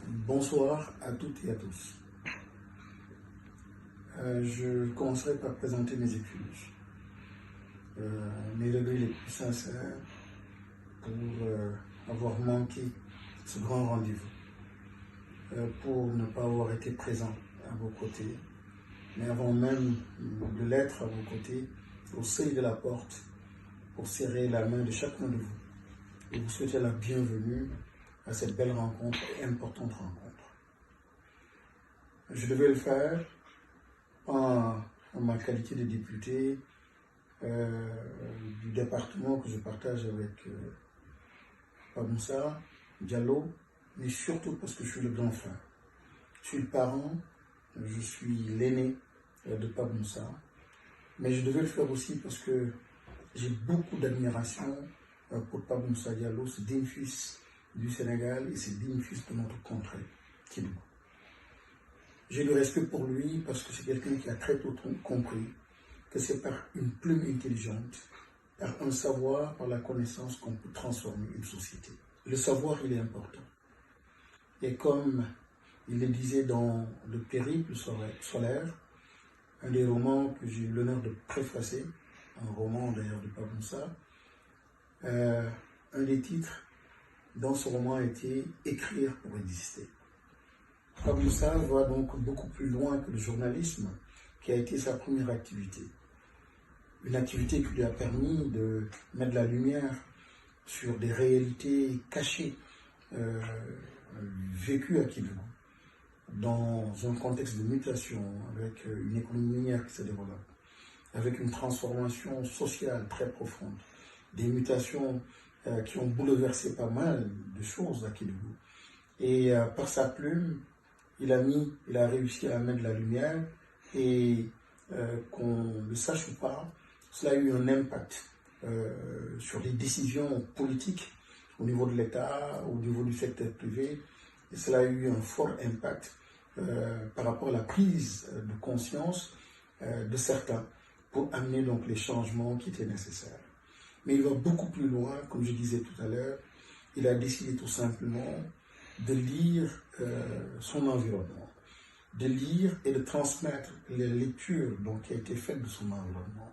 Bonsoir à toutes et à tous. Je commencerai par présenter mes excuses, mes regrets les plus sincères pour avoir manqué ce grand rendez-vous, pour ne pas avoir été présent à vos côtés, mais avant même de l'être à vos côtés, au seuil de la porte, pour serrer la main de chacun de vous et vous souhaiter la bienvenue à cette belle rencontre et importante rencontre. Je devais le faire en ma qualité de député du département que je partage avec Pape Moussa Diallo, mais surtout parce que je suis le grand frère. Je suis le parent, je suis l'aîné de Pape Moussa, mais je devais le faire aussi parce que j'ai beaucoup d'admiration pour Pape Moussa Diallo, ce digne fils du Sénégal et ce digne fils de notre contrée, Kédougou. J'ai du respect pour lui parce que c'est quelqu'un qui a très tôt compris que c'est par une plume intelligente, par un savoir, par la connaissance qu'on peut transformer une société. Le savoir, il est important. Et comme il le disait dans Le Périple solaire, un des romans que j'ai eu l'honneur de préfacer, un roman d'ailleurs de Pape Moussa, un des titres dans ce roman a été « Écrire pour exister ». Pape Moussa va donc beaucoup plus loin que le journalisme, qui a été sa première activité. Une activité qui lui a permis de mettre la lumière sur des réalités cachées, vécues à Kédougou, dans un contexte de mutation, avec une économie minière qui se développe, avec une transformation sociale très profonde, des mutations qui ont bouleversé pas mal de choses à Kédougou. Et par sa plume, il a réussi à mettre la lumière et qu'on le sache ou pas, cela a eu un impact sur les décisions politiques au niveau de l'État, au niveau du secteur privé, et cela a eu un fort impact par rapport à la prise de conscience de certains pour amener donc les changements qui étaient nécessaires. Mais il va beaucoup plus loin, comme je disais tout à l'heure, il a décidé tout simplement de lire son environnement, de lire et de transmettre les lectures donc, qui a été faites de son environnement,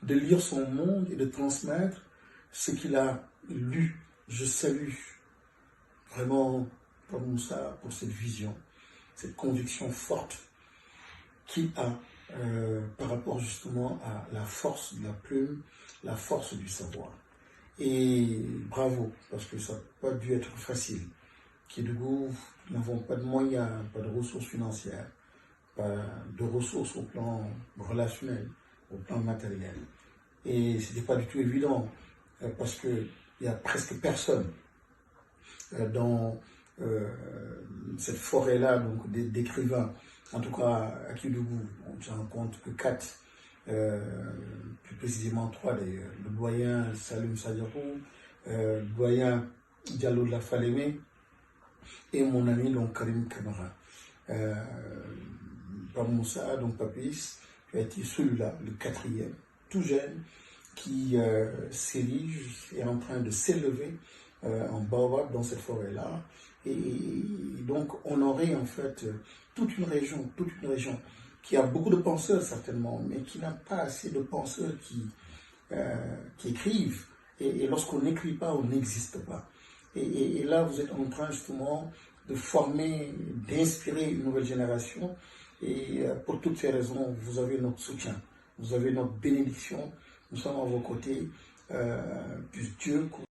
de lire son monde et de transmettre ce qu'il a lu. Je salue vraiment Pape Moussa pour cette vision, cette conviction forte qu'il a par rapport justement à la force de la plume, la force du savoir. Et bravo, parce que ça n'a pas dû être facile. Kédougou, nous n'avons pas de moyens, pas de ressources financières, pas de ressources au plan relationnel, au plan matériel. Et ce n'était pas du tout évident, parce qu'il n'y a presque personne dans cette forêt-là d'écrivains, en tout cas à Kédougou. Je rends compte que 4, plus précisément 3 d'ailleurs, le doyen Salim Sadiakou, le doyen Diallo de la Falémé, et mon ami donc Karim Kamara. Pape Moussa, donc Papis, qui a été celui-là, le 4e, tout jeune, qui s'érige, est en train de s'élever en baobab dans cette forêt-là. Et donc on aurait en fait toute une région qui a beaucoup de penseurs certainement, mais qui n'a pas assez de penseurs qui écrivent. Et lorsqu'on n'écrit pas, on n'existe pas. Et là, vous êtes en train justement de former, d'inspirer une nouvelle génération. Et pour toutes ces raisons, vous avez notre soutien, vous avez notre bénédiction. Nous sommes à vos côtés. Puisse Dieu